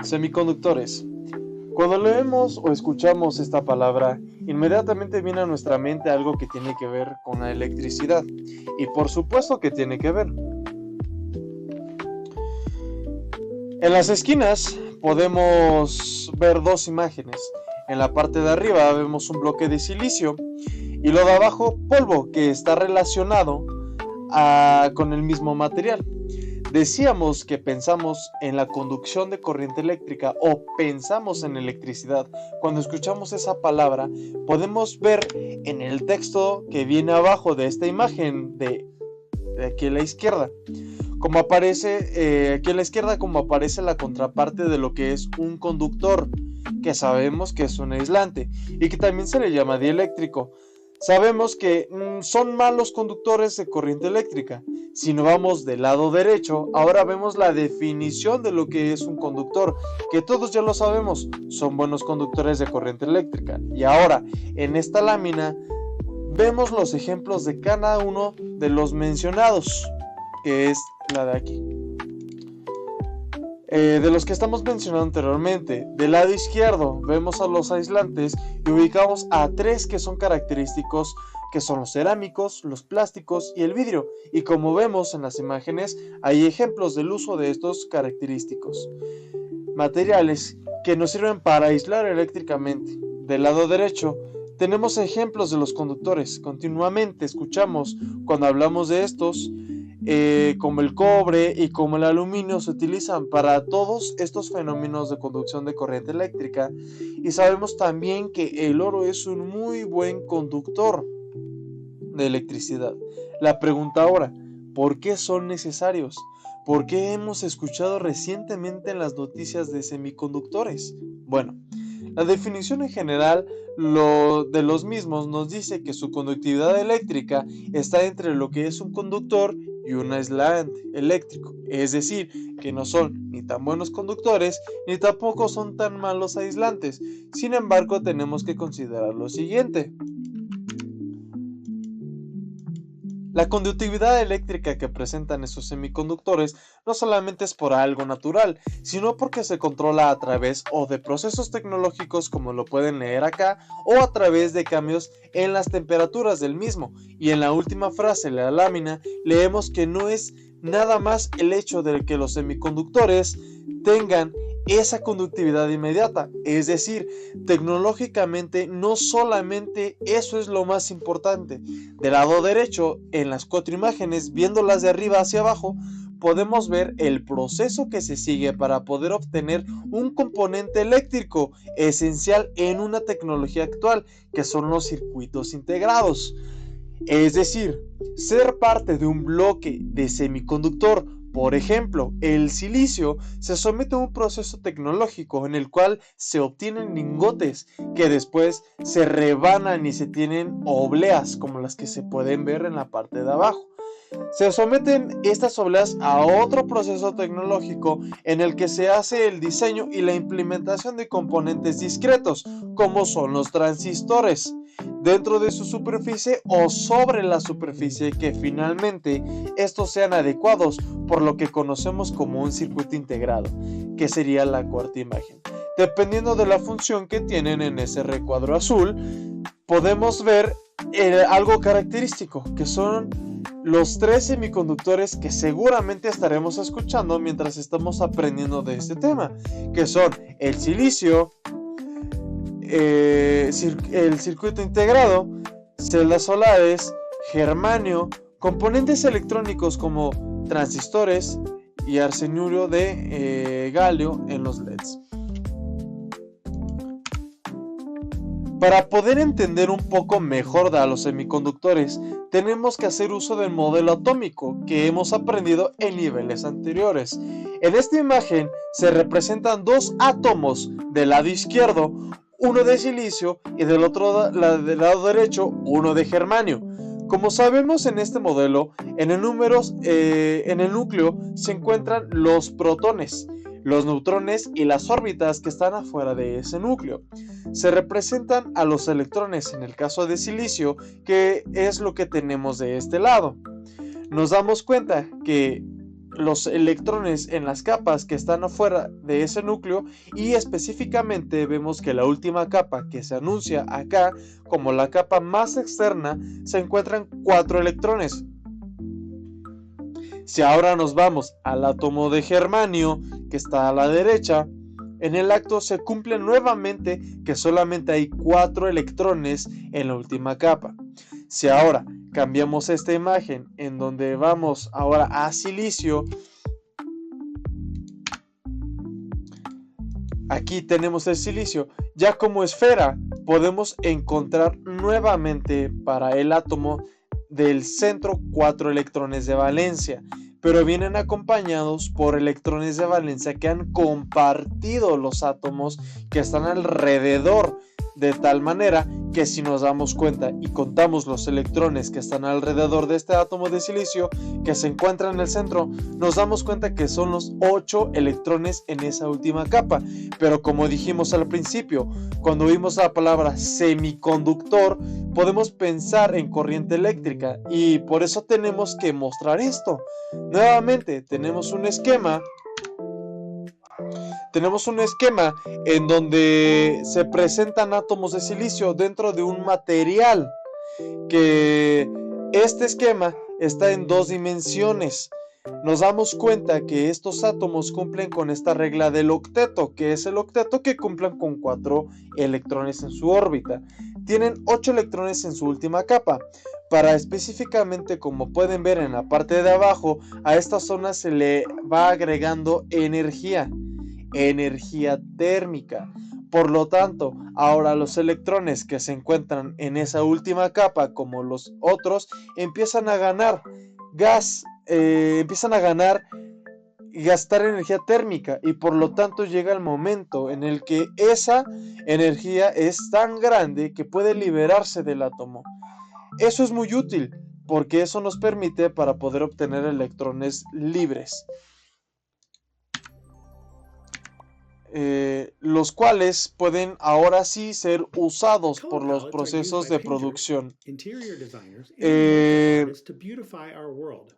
Semiconductores. Cuando leemos o escuchamos esta palabra, inmediatamente viene a nuestra mente algo que tiene que ver con la electricidad. Y por supuesto que tiene que ver. En las esquinas podemos ver dos imágenes. En la parte de arriba vemos un bloque de silicio y lo de abajo polvo, que está relacionado con el mismo material. Decíamos que pensamos en la conducción de corriente eléctrica o pensamos en electricidad. Cuando escuchamos esa palabra, podemos ver en el texto que viene abajo de esta imagen de aquí a la izquierda, como aparece aquí a la izquierda, como aparece la contraparte de lo que es un conductor, que sabemos que es un aislante y que también se le llama dieléctrico. Sabemos que son malos conductores de corriente eléctrica. Si nos vamos del lado derecho, ahora vemos la definición de lo que es un conductor, que todos ya lo sabemos, son buenos conductores de corriente eléctrica. Y ahora, en esta lámina, vemos los ejemplos de cada uno de los mencionados, que es la de aquí. De los que estamos mencionando anteriormente, del lado izquierdo vemos a los aislantes y ubicamos a tres que son característicos, que son los cerámicos, los plásticos y el vidrio, y como vemos en las imágenes hay ejemplos del uso de estos característicos materiales que nos sirven para aislar eléctricamente. Del lado derecho tenemos ejemplos de los conductores. Continuamente escuchamos cuando hablamos de estos, como el cobre y como el aluminio se utilizan para todos estos fenómenos de conducción de corriente eléctrica, y sabemos también que el oro es un muy buen conductor de electricidad. La pregunta ahora, ¿por qué son necesarios? ¿Por qué hemos escuchado recientemente en las noticias de semiconductores? Bueno, la definición en general de los mismos nos dice que su conductividad eléctrica está entre lo que es un conductor y un aislante eléctrico, es decir, que no son ni tan buenos conductores ni tampoco son tan malos aislantes. Sin embargo, tenemos que considerar lo siguiente. La conductividad eléctrica que presentan esos semiconductores no solamente es por algo natural, sino porque se controla a través o de procesos tecnológicos, como lo pueden leer acá, o a través de cambios en las temperaturas del mismo. Y en la última frase de la lámina leemos que no es nada más el hecho de que los semiconductores tengan esa conductividad inmediata, es decir, tecnológicamente no solamente eso es lo más importante. Del lado derecho, en las cuatro imágenes, viéndolas de arriba hacia abajo, podemos ver el proceso que se sigue para poder obtener un componente eléctrico esencial en una tecnología actual, que son los circuitos integrados. Es decir, ser parte de un bloque de semiconductor, por ejemplo, el silicio, se somete a un proceso tecnológico en el cual se obtienen lingotes que después se rebanan y se tienen obleas, como las que se pueden ver en la parte de abajo. Se someten estas obleas a otro proceso tecnológico en el que se hace el diseño y la implementación de componentes discretos, como son los transistores, dentro de su superficie o sobre la superficie, que finalmente estos sean adecuados por lo que conocemos como un circuito integrado, que sería la cuarta imagen. Dependiendo de la función que tienen en ese recuadro azul, podemos ver algo característico, que son los tres semiconductores que seguramente estaremos escuchando mientras estamos aprendiendo de este tema, que son el silicio, el circuito integrado, celdas solares, germanio, componentes electrónicos como transistores y arseniuro de galio en los LEDs. Para poder entender un poco mejor a los semiconductores, tenemos que hacer uso del modelo atómico que hemos aprendido en niveles anteriores. En esta imagen se representan dos átomos del lado izquierdo, uno de silicio, y del lado derecho, uno de germanio. Como sabemos, en este modelo, en el núcleo se encuentran los protones, los neutrones y las órbitas que están afuera de ese núcleo. Se representan a los electrones en el caso de silicio, que es lo que tenemos de este lado. Nos damos cuenta que los electrones en las capas que están afuera de ese núcleo, y específicamente vemos que la última capa que se anuncia acá como la capa más externa se encuentran 4 electrones. Si ahora nos vamos al átomo de germanio que está a la derecha, en el acto se cumple nuevamente que solamente hay 4 electrones en la última capa. Si ahora cambiamos esta imagen en donde vamos ahora a silicio, aquí tenemos el silicio, ya como esfera podemos encontrar nuevamente para el átomo del centro 4 electrones de valencia, pero vienen acompañados por electrones de valencia que han compartido los átomos que están alrededor, de tal manera que si nos damos cuenta y contamos los electrones que están alrededor de este átomo de silicio que se encuentra en el centro, nos damos cuenta que son los 8 electrones en esa última capa. Pero como dijimos al principio, cuando vimos la palabra semiconductor, podemos pensar en corriente eléctrica, y por eso tenemos que mostrar esto. Nuevamente tenemos un esquema en donde se presentan átomos de silicio dentro de un material, que este esquema está en 2 dimensiones. Nos damos cuenta que estos átomos cumplen con esta regla del octeto, que es el octeto que cumplen con 4 electrones en su órbita. Tienen 8 electrones en su última capa. Para específicamente, como pueden ver en la parte de abajo, a esta zona se le va agregando energía térmica. Por lo tanto, ahora los electrones que se encuentran en esa última capa, como los otros, empiezan a ganar gas, gastar energía térmica, y por lo tanto llega el momento en el que esa energía es tan grande que puede liberarse del átomo. Eso es muy útil porque eso nos permite para poder obtener electrones libres, los cuales pueden ahora sí ser usados por los procesos de producción.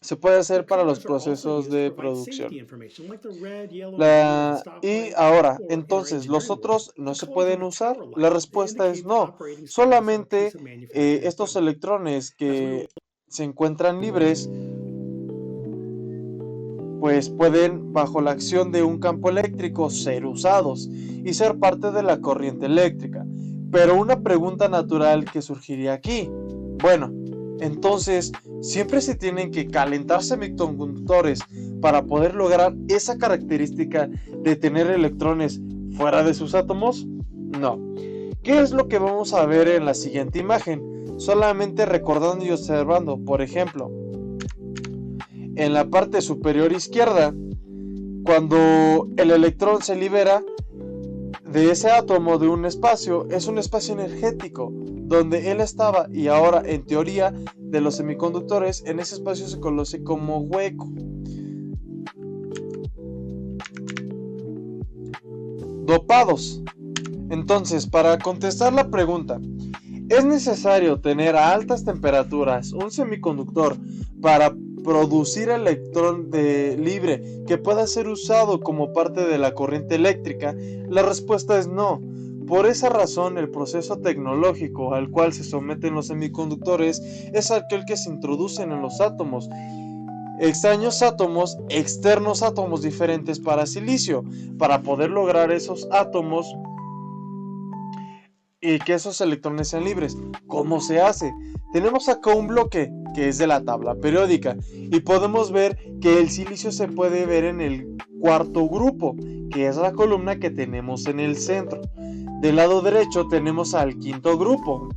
Se puede hacer para los procesos de producción. Y ahora, entonces, ¿los otros no se pueden usar? La respuesta es no. Solamente estos electrones que se encuentran libres, pues pueden, bajo la acción de un campo eléctrico, ser usados y ser parte de la corriente eléctrica. Pero una pregunta natural que surgiría aquí: bueno, entonces, ¿siempre se tienen que calentar semiconductores para poder lograr esa característica de tener electrones fuera de sus átomos? No. ¿Qué es lo que vamos a ver en la siguiente imagen? Solamente recordando y observando, por ejemplo, en la parte superior izquierda, cuando el electrón se libera de ese átomo de un espacio, es un espacio energético donde él estaba, y ahora en teoría de los semiconductores, en ese espacio se conoce como hueco. Dopados. Entonces, para contestar la pregunta, ¿es necesario tener a altas temperaturas un semiconductor para producir electrón libre que pueda ser usado como parte de la corriente eléctrica? La respuesta es no. Por esa razón, el proceso tecnológico al cual se someten los semiconductores es aquel que se introducen en los átomos. Extraños átomos, externos átomos diferentes para silicio, para poder lograr esos átomos y que esos electrones sean libres. ¿Cómo se hace? Tenemos acá un bloque que es de la tabla periódica, y podemos ver que el silicio se puede ver en el cuarto grupo, que es la columna que tenemos en el centro. Del lado derecho tenemos al quinto grupo,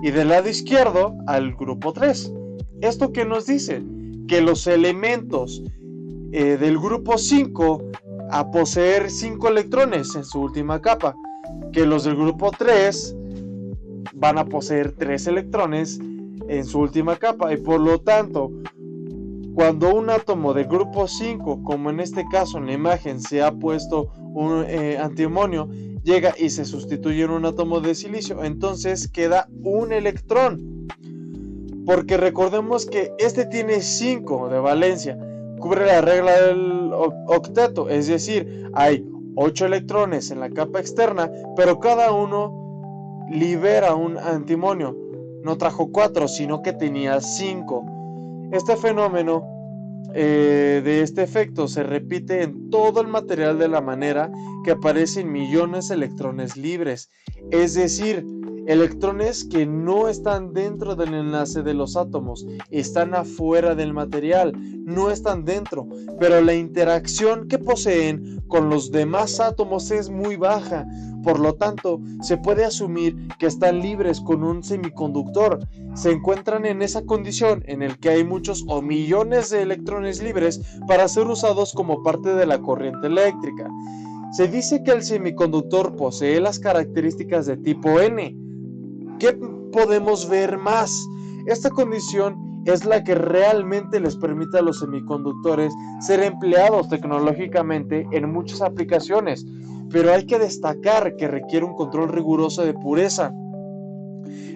y del lado izquierdo al grupo 3. ¿Esto qué nos dice? Que los elementos del grupo 5 a poseer 5 electrones en su última capa, que los del grupo 3 van a poseer 3 electrones en su última capa, y por lo tanto, cuando un átomo del grupo 5, como en este caso en la imagen se ha puesto un antimonio, llega y se sustituye en un átomo de silicio, entonces queda un electrón, porque recordemos que este tiene 5 de valencia. cubre la regla del octeto, es decir, hay 8 electrones en la capa externa, pero cada uno libera un antimonio. No trajo 4, sino que tenía 5. Este fenómeno de este efecto se repite en todo el material de la manera que aparecen millones de electrones libres, es decir, electrones que no están dentro del enlace de los átomos, están afuera del material, no están dentro, pero la interacción que poseen con los demás átomos es muy baja. Por lo tanto, se puede asumir que están libres con un semiconductor. Se encuentran en esa condición en el que hay muchos o millones de electrones libres para ser usados como parte de la corriente eléctrica. Se dice que el semiconductor posee las características de tipo N. ¿Qué podemos ver más? Esta condición es la que realmente les permite a los semiconductores ser empleados tecnológicamente en muchas aplicaciones, pero hay que destacar que requiere un control riguroso de pureza.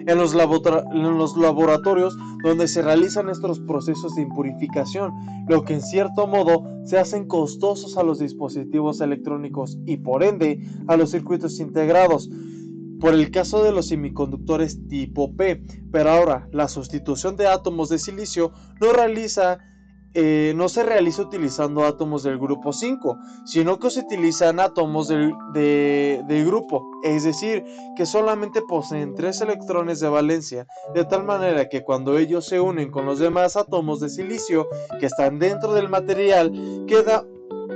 En los laboratorios donde se realizan estos procesos de impurificación, lo que en cierto modo se hacen costosos a los dispositivos electrónicos y por ende a los circuitos integrados, por el caso de los semiconductores tipo P. Pero ahora, la sustitución de átomos de silicio no se realiza utilizando átomos del grupo 5, sino que se utilizan átomos del grupo, es decir, que solamente poseen 3 electrones de valencia, de tal manera que cuando ellos se unen con los demás átomos de silicio que están dentro del material, queda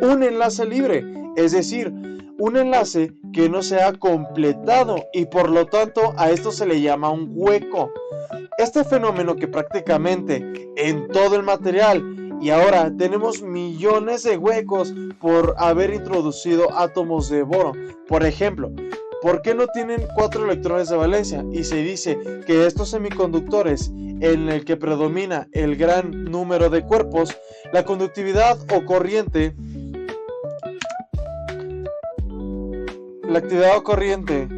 un enlace libre, es decir, un enlace que no se ha completado y por lo tanto a esto se le llama un hueco. Este fenómeno que prácticamente en todo el material, y ahora tenemos millones de huecos por haber introducido átomos de boro. Por ejemplo, ¿por qué no tienen 4 electrones de valencia? Y se dice que estos semiconductores en el que predomina el gran número de cuerpos, la conductividad o corriente, la actividad o corriente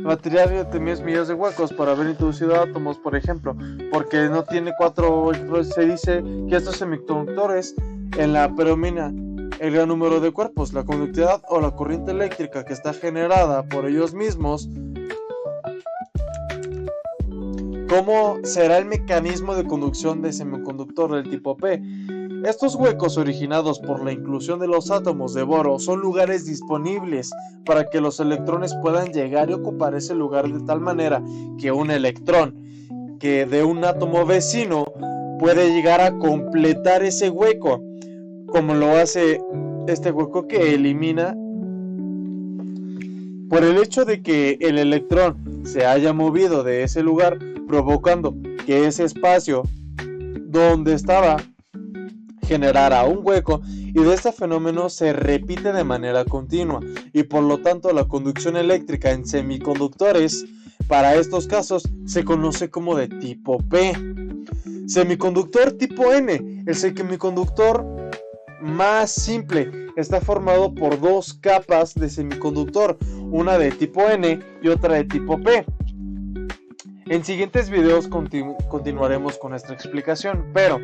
material tiene millones de huecos para haber introducido átomos, por ejemplo, porque no tiene 4 electrones. Se dice que estos semiconductores en la predomina el gran número de cuerpos, la conductividad o la corriente eléctrica que está generada por ellos mismos. ¿Cómo será el mecanismo de conducción de semiconductor del tipo P? Estos huecos originados por la inclusión de los átomos de boro son lugares disponibles para que los electrones puedan llegar y ocupar ese lugar de tal manera que un electrón que de un átomo vecino puede llegar a completar ese hueco, como lo hace este hueco que elimina por el hecho de que el electrón se haya movido de ese lugar, provocando que ese espacio donde estaba generara un hueco, y de este fenómeno se repite de manera continua y por lo tanto la conducción eléctrica en semiconductores para estos casos se conoce como de tipo P. Semiconductor tipo N, el semiconductor más simple, está formado por 2 capas de semiconductor, una de tipo N y otra de tipo P. En siguientes videos continuaremos con nuestra explicación, pero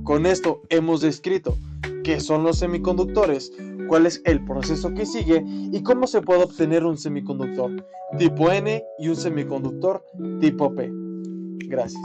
con esto hemos descrito qué son los semiconductores, cuál es el proceso que sigue y cómo se puede obtener un semiconductor tipo N y un semiconductor tipo P. Gracias.